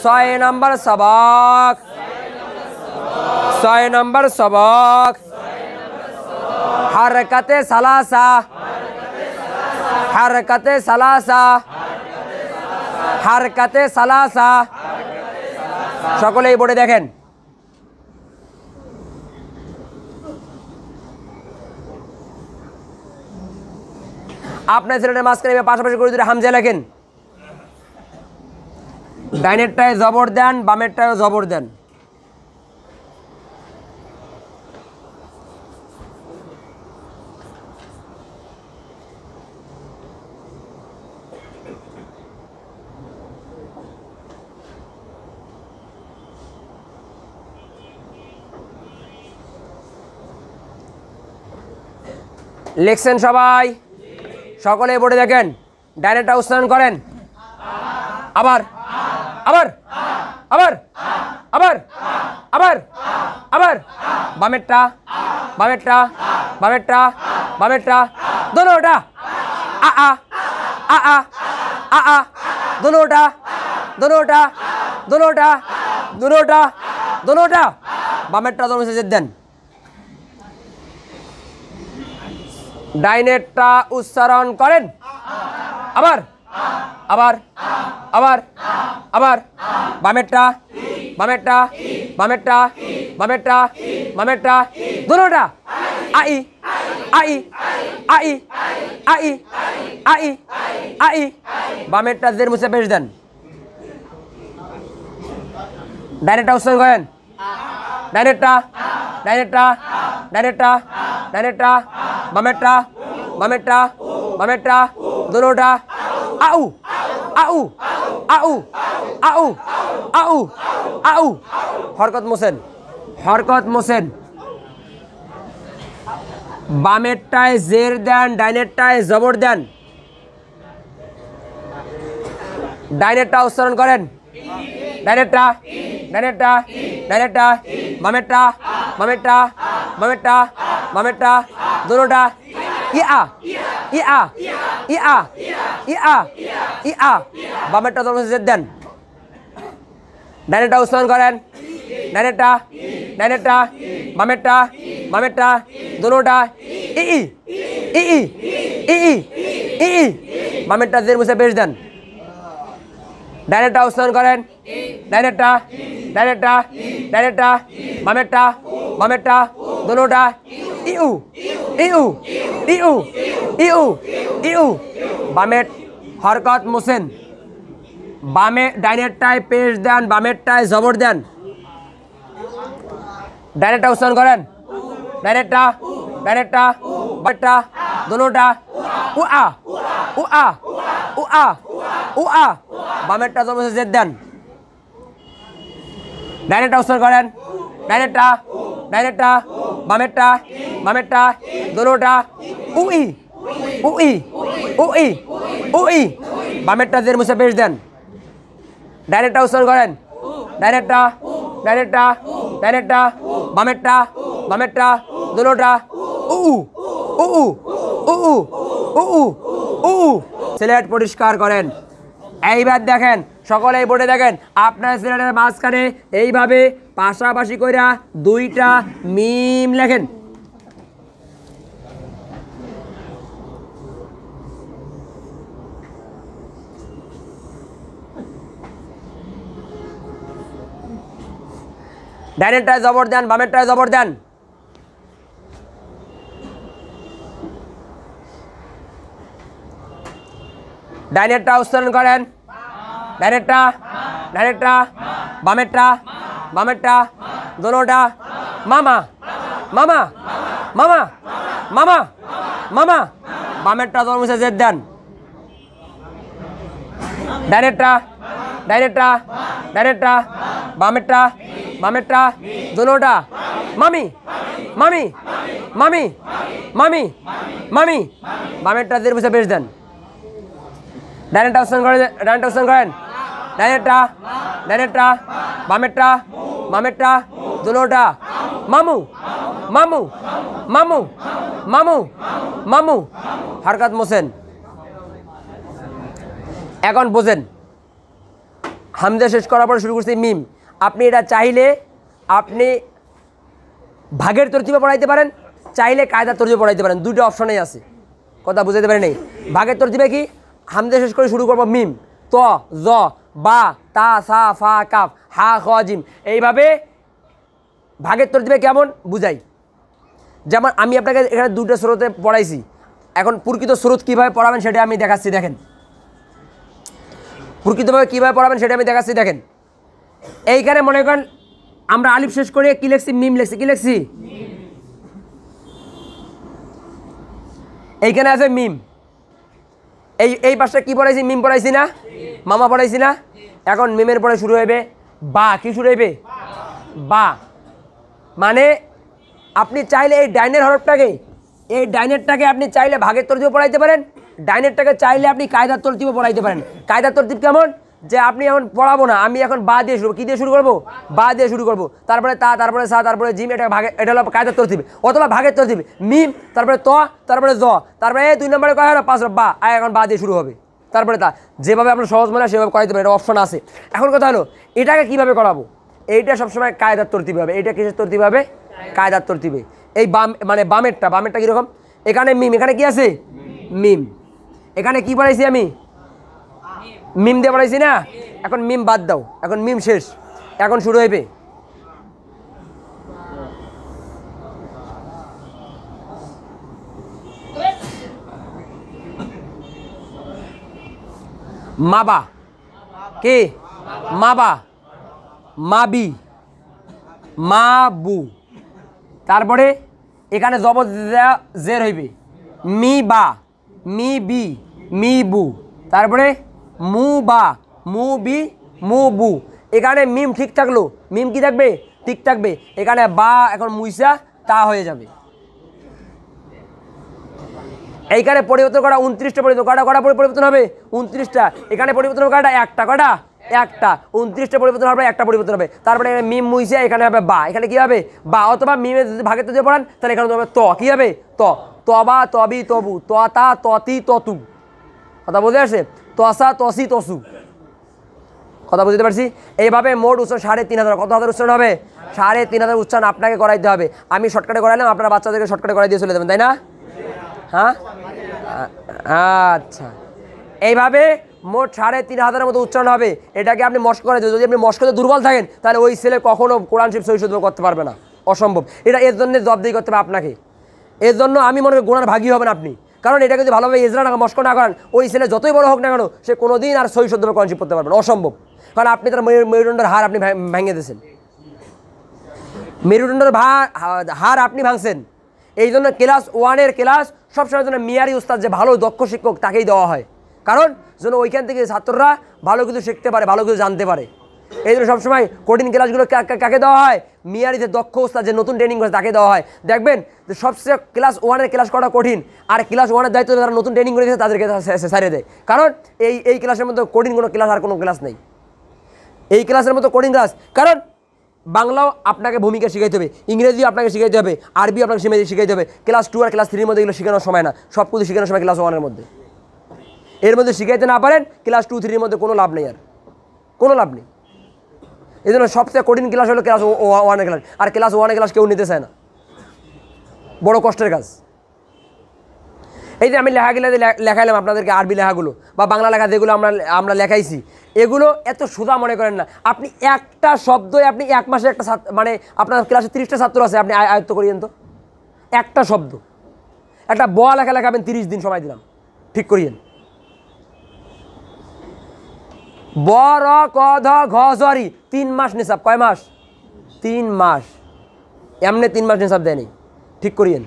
6 নম্বর সবক 6 নম্বর সবক হারকাতে সালাসা হারকাতে সালাসা হারকাতে সালাসা সকলেই বোর্ডে দেখেন আপনার ছেলেটার মাঝখানে পাশাপাশি করে দুটো হামজা লেখেন ডাইনেরটায় জবর দেন বামেরটায় জবর দেন লিখছেন সবাই সকলে বোর্ডে দেখেন ডাইনেরটা উচ্চারণ করেন আবার আবার আবার আবার আবার আবার বামেরটা বামেরটা বামেরটা বামেরটা দোনোটা আ আ আ আ আ আ দোনোটা দোনোটা দোনোটা দোনোটা দোনোটা বামেরটা দোনো শেষ দেন ডাইনেরটা উচ্চারণ করেন আবার আবার আবার আবার বামেরটা বামেরটা বামেরটা বামেরটা বামেরটা দোনোটা আই আই আই আই আই আই বামেরটা জের মুছে পেশ দেন ডাইনেরটা উচ্চারণ করেন ডাইনেরটা ডাইনেরটা ডাইনেরটা ডাইনেরটা বামেরটা বামেরটা বামেরটা দোনোটা আউ আউ আউ আউ আউ আউ হরকত মোসেন হরকত মোসেন বামেরটায় জের দেন ডাইনেরটায় জবর দেন ডাইনেরটা উচ্চারণ করেন ডাইনেরটা ডাইনেরটা ডাইনেরটা বামেরটা বামেরটা বামেরটা বামেরটা দোনোটা ইয়া ইয়া ইয়া ইয়া ইয়া বামেরটা দোনো জের দেন ডাইনেরটা উচ্চারণ করেন ডাইনেরটা ডাইনেরটা বামেরটা বামেরটা দোনোটা ই ই ই ই ই ই বামেরটা জের মুছে পেশ দেন ডাইনেরটা উচ্চারণ করেন ডাইনেরটা ডাইনেরটা ডাইনেরটা বামেরটা বামেরটা দোনোটা ইউ ইউ ইউ ইউ ইউ বামের হরকত মোসেন বামে ডাইনেরটায় পেশ দেন বামেরটায় জবর দেন ডাইনেরটা উচ্চারণ করেন ডাইনেরটা ডাইনেরটা বামেরটা দোনোটা উ আ উ আ উ আ উ আ বামেরটা জবর জের দেন ডাইনেরটা উচ্চারণ করেন ডাইনেরটা ডাইনেরটা বামেরটা বামেরটা দোনোটা উই উই উই উই বামেরটা জের মুছে পেশ দেন ডাইনেরটা উচ্চারণ করেন ডাইনেরটা ডাইনেরটা ডাইনেরটা বামেরটা বামেরটা দোনোটা উ উ উ উ উ সিলেট পরিষ্কার করেন এইবার দেখেন সকলেই বোর্ডে দেখেন আপনার সিলেটের মাঝখানে এইভাবে পাশাপাশি কইরা দুইটা মিম লেখেন ডাইনেরটায় জবর দেন বামেরটায় জবর দেন ডাইনেরটা উচ্চারণ করেন ডাইনেরটা ডাইনেরটা বামেরটা বামেরটা দোনোটা মামা মামা মামা মামা মামা বামেরটা দোনো জের দেন ডাইনেরটা ডাইনেরটা ডাইনেরটা বামেরটা বামেরটা দোনোটা মামি মামি মামি মামি মামি বামেরটা জের মুছে পেশ দেন ডাইনেরটা উচ্চারণ করেন ডাইনেরটা উচ্চারণ করেন ডাইনেরটা ডাইনেরটা বামেরটা বামেরটা দোনোটা মামু মামু মামু মামু মামু হরকত মোসেন এখন বোঝেন হামজা শেষ করার পরে শুরু করছি মিম। আপনি এটা চাইলে আপনি ভাগের তরতিবে পড়াইতে পারেন, চাইলে কায়দার তরতিবে পড়াইতে পারেন, দুটো অপশনেই আছে। কথা বুঝাইতে পারেন নেই? ভাগের তরতিবে কি? হামজা শেষ করে শুরু করবো মিম, ত, জ, বা, তা, সা, ফা, কাফ, হা, খ, জিম। এইভাবে ভাগের তরতিবে কেমন বুঝাই। যেমন আমি আপনাকে এখানে দুটো স্রোতে পড়াইছি, এখন প্রকৃত স্রোত কীভাবে পড়াবেন সেটা আমি দেখাচ্ছি। দেখেন প্রকৃতভাবে কীভাবে পড়াবেন সেটা আমি দেখাচ্ছি। দেখেন এইখানে মনে করেন আমরা আলিফ শেষ করে কী লিখছি? মিম লিখছি। কী লিখছি? এইখানে আছে মিম। এই পাশটা কী পড়াইছি? মিম পড়াইছি না? মামা পড়াইছি না? এখন মিমের পরে শুরু হইবে বা। কি শুরু হইবে? বা। মানে আপনি চাইলে এই ডাইনের হরফটাকে, এই ডাইনেরটাকে আপনি চাইলে ভাগের তরতিবে পড়াইতে পারেন, ডাইনেরটাকে চাইলে আপনি কায়দার তরতিবে পড়াইতে পারেন। কায়দার তরতিব কেমন? যে আপনি এখন পড়াবো না, আমি এখন বা দিয়ে শুরু, কী দিয়ে শুরু করবো? বা দিয়ে শুরু করবো, তারপরে তা, তারপরে সা, তারপরে জিম, এটা ভাগে, এটা হলো কায়দার তরতিব। অথবা ভাগের তরতিব মিম, তারপরে ত, তারপরে জ, তারপরে 2 নম্বরে কয় হলো 5 বা, এখন বা দিয়ে শুরু হবে, তারপরে তা। যেভাবে আপনার সহজ মনে হয় সেভাবে করাইতে পারেন, এটা অপশন আছে। এখন কথা হলো এটাকে কীভাবে করাবো? এইটা সবসময় কায়দার তরতিবে হবে। এইটা কিসের তরতিবে হবে? কায়দার তরতিবে। এই বাম মানে বামেরটা কীরকম? এখানে মিম, এখানে কি আছে? মিম। এখানে কি পড়াইছি আমি? মিম দিয়ে পড়াইছি না? এখন মিম বাদ দাও, এখন মিম শেষ, এখন শুরু হইবে মাবা। কে? মাবা, মাবি, মাবু। তারপরে এখানে জবর জের হইবে মি বা, মি বি, মি বু। তারপরে মু বা, মু বি, মু বু। এখানে মিম ঠিক থাকলো, মিম কি থাকবে? ঠিক থাকবে। এখানে বা এখন মুইসা তা হয়ে যাবে। এইখানে পরিবর্তন করা 29টা পরিবর্তন, কটা পরিবর্তন হবে? 29টা। এখানে পরিবর্তন হবে কটা? একটা। কটা? একটা। 29টা পরিবর্তন হবে, একটা পরিবর্তন হবে। তারপরে মিম মুইসা এখানে হবে বা, এখানে কি হবে? বা। অথবা মিমের যদি ভাগের তরতিবে পড়ান তাহলে এখানে হবে ত। কি হবে? ত। তবা, তবি, তবু, তা, ততি, ততু। কথা বুঝতে পারছে? তসা, তসি, তসু। কথা বুঝতে পারছি? এইভাবে মোট উচ্চারণ 3500। কত হাজার উচ্চারণ হবে? 3500 উচ্চারণ আপনাকে করাইতে হবে। আমি শর্টকাটে করাইলাম, আপনারা বাচ্চাদেরকে শর্টকাটে করাই দিয়ে চলে যাবেন, তাই না? হ্যাঁ, আচ্ছা। এইভাবে মোট 3500 মতো উচ্চারণ হবে। এটাকে আপনি মস্ক করে দেবেন। যদি আপনি মস্কতে দুর্বল থাকেন তাহলে ওই ছেলে কখনো কোরআন শরীফ সহি শুদ্ধ করতে পারবে না, অসম্ভব। এটা এর জন্য জবাবদিহি করতে হবে আপনাকে। এর জন্য আমি মনে করি গুনার ভাগী হবেন আপনি, কারণ এটাকে যদি ভালোভাবে ইজরা না মস্ক না করেন, ওই ছেলে যতই বড় হোক না কেন সে কোনোদিন আর সহি শুদ্ধভাবে কোরআন শরীফ পড়তে পারবে না, অসম্ভব। কারণ আপনি তার মেরুদণ্ডের হার আপনি ভেঙে দিয়েছেন, মেরুদণ্ডের হার আপনি ভাঙছেন। এই জন্য ক্লাস 1-এর ক্লাস সবসময় জন্য মিয়ারি উস্তাদ, যে ভালো দক্ষ শিক্ষক, তাকেই দেওয়া হয়। কারণ যেন ওইখান থেকে ছাত্ররা ভালো কিছু শিখতে পারে, ভালো কিছু জানতে পারে। এই জন্য সবসময় কঠিন ক্লাসগুলো কাকে দেওয়া হয়? মিয়ারি যে দক্ষ উস্তাদ, যে নতুন ট্রেনিং করে তাকে দেওয়া হয়। দেখবেন যে সবচেয়ে ক্লাস 1-এর ক্লাস করা কঠিন, আর ক্লাস 1-এর দায়িত্ব যারা নতুন ট্রেনিং করেছে তাদেরকে ছাড়িয়ে দেয়। কারণ এই ক্লাসের মধ্যে কঠিন কোনো ক্লাস আর কোনো ক্লাস নেই, এই ক্লাসের মতো কঠিন ক্লাস। কারণ বাংলাও আপনাকে ভূমিকা শিখাইতে হবে, ইংরেজিও আপনাকে শিখাইতে হবে, আরবি আপনাকে শিখাইতে হবে। ক্লাস 2 আর ক্লাস 3-এর মধ্যে এগুলো শেখানোর সময় না, সব কিছু শেখানোর সময় ক্লাস 1-এর মধ্যে। এর মধ্যে শিখাইতে না পারেন ক্লাস 2-3-এর মধ্যে কোনো লাভ নেই, আর কোনো লাভ নেই। এই জন্য সবচেয়ে কঠিন ক্লাস হলো ক্লাস 1-এর ক্লাস, আর ক্লাস 1-এর ক্লাস কেউ নিতে চায় না, বড় কষ্টের কাজ। এই যে আমি লেখাগুলো লেখাইলাম আপনাদেরকে, আরবি লেখাগুলো বা বাংলা লেখা যেগুলো আমরা লেখাইছি, এগুলো এত সোজা মনে করেন না। আপনি একটা শব্দই আপনি 1 মাসে একটা মানে আপনার ক্লাসে 30টা ছাত্র আছে, আপনি আয়ত্ত করিয়েন তো একটা শব্দ। একটা ব লেখা লেখাবেন 30 দিন সময় দিলাম, ঠিক করিয়েন। ব, র, ক, ধ, ঘ, ঝ, 3 মাস নিসাব। কয় মাস? 3 মাস। এমনি 3 মাস নিসাব দেয়নি, ঠিক করিয়েন।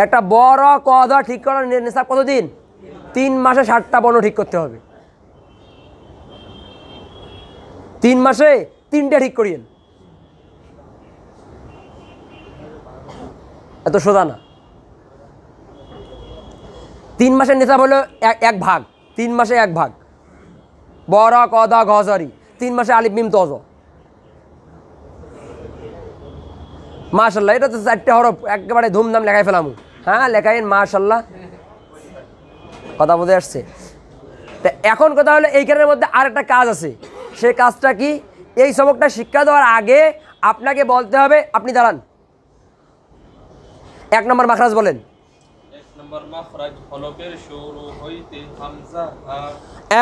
একটা ব, র, ক, ধ ঠিক করার নিসাব কতদিন? 3 মাসে 60টা বর্ণ ঠিক করতে হবে। 3 মাসে 3টে ঠিক করিয়েন, এত সোজা না। 3 মাসের নিসাব হলো 1 ভাগ, 3 মাসে 1 ভাগ। ব, র, ক, ধ, ঘ, ঝ, 3 মাসে আলিফ, মিম, ত, জ। মাশাআল্লাহ, এটা তো 4টে হরফ একেবারে ধুমধাম লেখাই ফেলাম। হ্যাঁ লেখাইন, মাশাআল্লাহ। কথা বুঝে আসছে? তা এখন কথা হলো এইখানের মধ্যে আরেকটা কাজ আছে, সেই কাজটা কি? এই সবকটা শিক্ষা দেওয়ার আগে আপনাকে বলতে হবে, আপনি দাঁড়ান, 1 নম্বর মাখরাজ বলেন। 1 নম্বর মাখরাজ হলকের শুরু হইতে হামজা হা।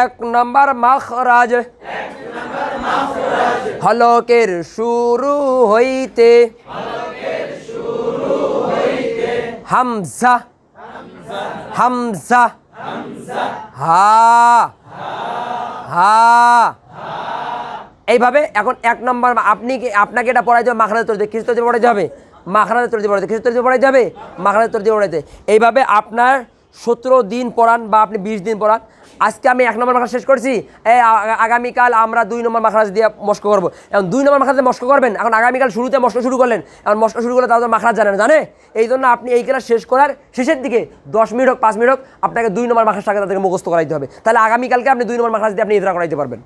1 নম্বর মাখরাজ হলকের শুরু হইতে হামজা হামজা হা হা। এইভাবে এখন 1 নম্বর আপনাকে এটা পড়াইতে হবে মাখরাজের তরতিব, কিছু তরতিব পড়াইতে হবে, মাখরাজের তরতিব পড়াইতে, কিছু তরতিব পড়াইতে হবে, মাখরাজের তরতিব পড়াইতে। এইভাবে আপনার 17 দিন পড়ান বা আপনি 20 দিন পড়ান। আজকে আমি 1 নম্বর মাখরাজ শেষ করছি, আগামীকাল আমরা 2 নম্বর মাখরাজ দিয়ে মস্ক করবো। এখন 2 নম্বর মাখরাজে মস্ক করবেন, এখন আগামীকাল শুরুতে মস্ক শুরু করলেন, এখন মস্ক শুরু করলে তারা তো মাখরাজ জানে। এই জন্য আপনি এই ক্লাস শেষ করার শেষের দিকে 10 মিনিট হোক 5 মিনিট হোক আপনাকে 2 নম্বর মাখরাজটাকে তাদেরকে মুখস্থ করাইতে হবে। তাহলে আগামীকালকে আপনি 2 নম্বর মাখরাজ দিয়ে আপনি ইদরা করাইতে পারবেন।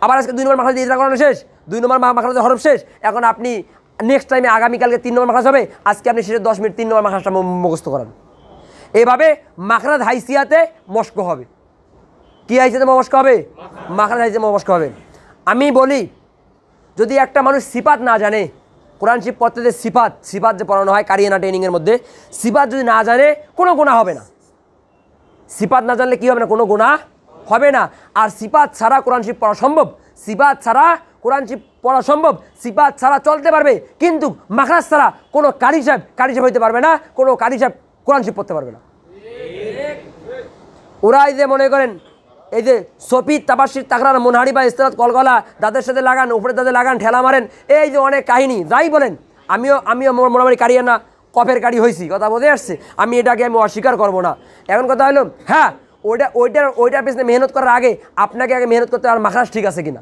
আবার আজকে 2 নম্বর মাখরাজ দিয়ে ইদরা করানো শেষ, 2 নম্বর মাখরাজের হরফ শেষ, এখন আপনি নেক্সট টাইমে আগামীকালকে 3 নম্বর মাখরাজ হবে, আজকে আপনি শেষে 10 মিনিট 3 নম্বর মাখরাজটা মুখস্থ করান। এইভাবে মাখরাজ হাইসিয়াতে মস্ক হবে। কি হাইসিয়াতে মস্ক হবে? মাখরাজ হাইসিয়াতে মস্ক হবে। আমি বলি, যদি একটা মানুষ সিফাত না জানে, কোরআন শিব পড়তে যে সিফাত যে পড়ানো হয় কারিয়ানা ট্রেনিংয়ের মধ্যে, সিফাত যদি না জানে কোনো গুনাহ হবে না। সিফাত না জানলে কী হবে না? কোনো গুনাহ হবে না। আর সিফাত ছাড়া কোরআন শিব পড়া সম্ভব, সিফাত ছাড়া কোরআন শিব পড়া সম্ভব, সিফাত ছাড়া চলতে পারবে, কিন্তু মাখরাজ ছাড়া কোনো কারি সাহেব হইতে পারবে না, কোনো কারি সাহেব কোরআন শিব পড়তে পারবে না। ওরা এই যে মনে করেন এই যে সফিদ তাবাসির তাকরার মনহারি বা ইস্তেরাত কলকলা দাদের সাথে লাগান, উপরে দাদের লাগান, ঠেলা মারেন, এই যে অনেক কাহিনী যাই বলেন, আমিও মোটামুটি কারিয়া না কফের কারি হয়েছি, কথা বোঝে আসছে, আমি এটাকে আমি অস্বীকার করবো না। এখন কথা হলো, হ্যাঁ ওইটার পিছনে মেহনত করার আগে আপনাকে আগে মেহনত করতে আর মাখরাজ ঠিক আছে কিনা।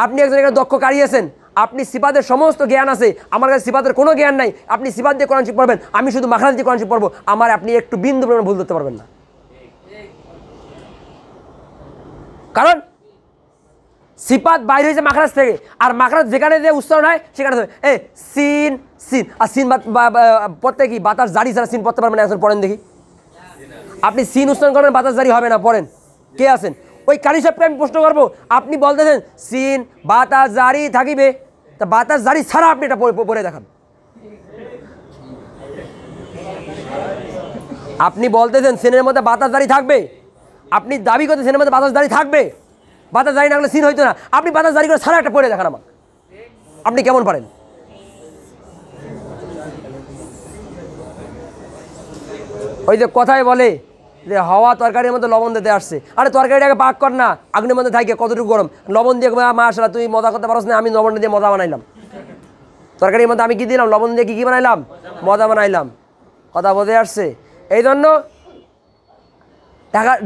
আপনি একজন এখানে দক্ষ কারি আছেন, আপনি সিফাতের সমস্ত জ্ঞান আছে, আমার কাছে সিফাতের কোনো জ্ঞান নাই, আপনি সিফাত দিয়ে কোরআন শিব পড়বেন, আমি শুধু মাখরাজ দিয়ে কোরআন শিব পড়বো, আমার আপনি একটু বিন্দু পরিমাণ ভুল ধরতে পারবেন না। কারণ সিফাত বাইরে হয়েছে মাখরাজ থেকে, আর মাখরাজ যেখানে যে উচ্চারণ হয় সেখানে সিন সিন, আর সিন পড়তে কি বাতাস জারি ছাড়া সিন পড়তে পারবেন না? এখন পড়েন দেখি, আপনি সিন উচ্চারণ করবেন, বাতাস জারি হবে না, পড়েন। কে আছেন? ওই কারি সাহেবকে আমি প্রশ্ন করবো, আপনি বলতেছেন সিন বাতাস জারি থাকিবে, তা বাতাস জারি ছাড়া আপনি এটা পড়ে দেখান। আপনি বলতেছেন সিনের মধ্যে বাতাস জারি থাকবে, আপনি দাবি করতে সিনের মধ্যে বাতাস জারি থাকবে, বাতাস জারি না হলে সিন হইতো না, আপনি বাতাস জারি করে ছাড়া একটা পড়ে দেখান আমাকে, আপনি কেমন পারেন? ওই যে কথাই বলে যে হাওয়া তরকারির মধ্যে লবণ দিতে আসছে, আরে তরকারিটাকে পাক কর না, আগুনের মধ্যে থাকে কতটুকু গরম, লবণ দিয়ে মাশাআল্লাহ তুই মজা করতে পারছ না, আমি লবণ দিয়ে মজা বানাইলাম। তরকারির মধ্যে আমি কি দিলাম? লবণ দিয়ে কি বানাইলাম? মজা বানাইলাম। কথা বোঝে আসছে? এই জন্য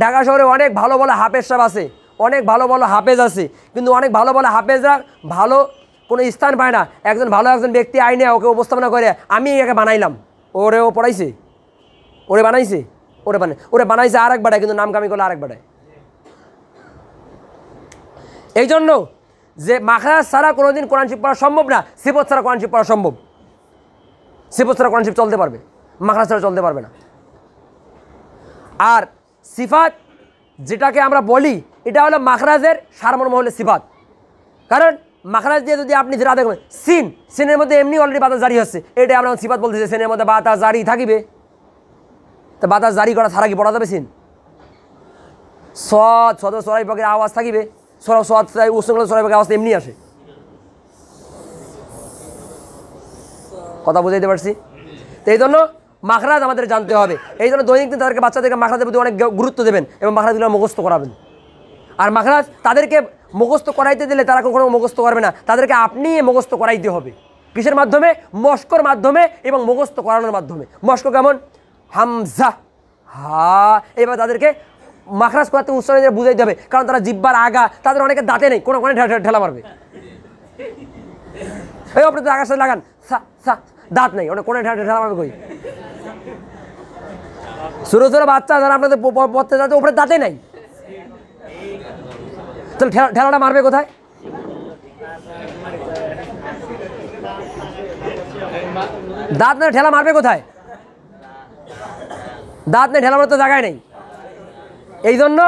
ঢাকা শহরে অনেক ভালো ভালো হাফেজ সাহেব আছে, অনেক ভালো ভালো হাফেজ আছে, কিন্তু অনেক ভালো ভালো হাফেজরা ভালো কোনো স্থান পায় না। একজন ব্যক্তি আইনে ওকে উপস্থাপনা করে আমি একে বানাইলাম, ও পড়াইছে, ওরে বানাইছে আর এক বাড়ায়, কিন্তু নাম কামি করলে আরেক বাড়ায়। এই জন্য যে মাখরাজ ছাড়া কোনোদিন কোরআন শিব পড়া সম্ভব না, সিফত ছাড়া কোরআন শিব পড়া সম্ভব। সিফত ছাড়া কোরআন শিব চলতে পারবে, মাখরাজ ছাড়া চলতে পারবে না। আর সিফাত যেটাকে আমরা বলি, এটা হলো মাখরাজের সারমর্ম হলো সিফাত। কারণ মাখরাজ দিয়ে যদি আপনি যেটা দেখবেন সিনের মধ্যে এমনি অলরেডি বাতাস জারি হচ্ছে, এটা আমরা সিফাত বলতেছি, সিনের মধ্যে বাতাস জারি থাকিবে, তা বাতাস জারি করা ছাড়া কি পড়া যাবে? সিন সরাই পাখির আওয়াজ থাকিবে, সরাই পাখির আওয়াজ এমনি আসে, কথা বুঝাইতে পারছি? তো এই জন্য মাখরাজ আমাদের জানতে হবে। এই জন্য দৈনিক দিন তাদেরকে বাচ্চাদেরকে মাখরাজের প্রতি অনেক গুরুত্ব দেবেন এবং মাখরাজগুলো মুখস্থ করাবেন। আর মাখরাজ তাদেরকে মুখস্থ করাইতে দিলে তারা কখনো মুখস্থ করবে না, তাদেরকে আপনি মুখস্থ করাইতে হবে। কিসের মাধ্যমে? মস্কর মাধ্যমে এবং মুখস্থ করানোর মাধ্যমে। মস্ক কেমন? হামজা হা, এবার তাদেরকে মাখরাজ করাতে উচ্চারণ বুঝাইতে হবে, কারণ তারা জিব্বার আগা, তাদের অনেকে দাঁতে নেই, কোনো ঠেলা মারবে, এই আপনি তো আগার সাথে লাগান, দাঁত নেই, অনেক কোনো ঠেলা মারবে কই? ছোটো ছোটো বাচ্চা যারা আপনাদের পড়তে যাচ্ছে ওপরে দাঁতে নাই, তাহলে ঠেলাটা মারবে কোথায়? দাঁত নেই, ঠেলা মারবে কোথায়? দাঁত নেই, ঠেলা মারতে জায়গায় নেই। এই জন্য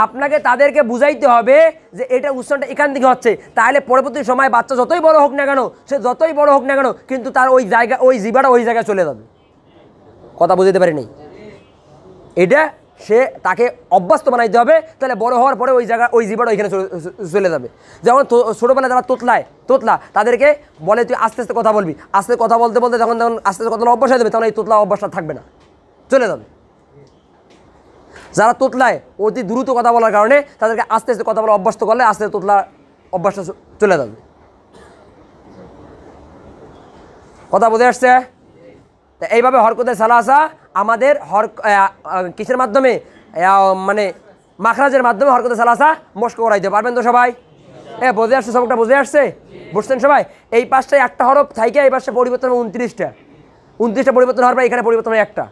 আপনাকে তাদেরকে বুঝাইতে হবে যে এটা উচ্চারণটা এখান থেকে হচ্ছে, তাহলে পরবর্তী সময় বাচ্চা যতই বড় হোক না কেন, সে যতই বড় হোক না কেন, কিন্তু তার ওই জায়গা, ওই জিবাটা ওই জায়গায় চলে যাবে। কথা বুঝতে পারি নাই? এটা সে তাকে অভ্যস্ত বানাইতে হবে, তাহলে বড় হওয়ার পরে ওই জায়গা, ওই জিবাটা ওইখানে চলে যাবে। যেমন ছোটোবেলায় যারা তোতলা তাদেরকে বলে তুই আস্তে আস্তে কথা বলবি, আস্তে কথা বলতে বলতে যখন আস্তে আস্তে কথা অভ্যাস হয়ে যাবে, তখন এই তোতলা অভ্যাসটা থাকবে না, চলে যাবে। যারা তোতলায় অতি দ্রুত কথা বলার কারণে তাদেরকে আস্তে আস্তে কথা বলা অভ্যস্ত করলে আস্তে আস্তে তোতলা অভ্যাসটা চলে যাবে। কথা বুঝে আসছে? এইভাবে হরকতে সালাসা আমাদের কিসের মাধ্যমে, মানে মাখরাজের মাধ্যমে হরকতে সালাসা মস্ক করাইতে পারবেন তো সবাই? বুঝে আসছে? সবটা বুঝে আসছে? বুঝছেন সবাই? এই পাশটায় একটা হরফ থাইকে এই পাশে পরিবর্তন হবে 29টা পরিবর্তন হওয়ার পর এখানে পরিবর্তন হয় একটা।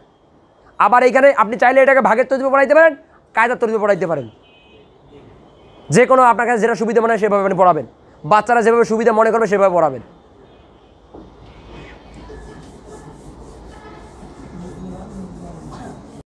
আবার এইখানে আপনি চাইলে এটাকে ভাগের তরতিবে পড়াইতে পারেন, কায়দার তরতিবে পড়াইতে পারেন, যে কোনো আপনার কাছে যেটা সুবিধা মনে হয় সেভাবে আপনি পড়াবেন, বাচ্চারা যেভাবে সুবিধা মনে করবে সেভাবে পড়াবেন।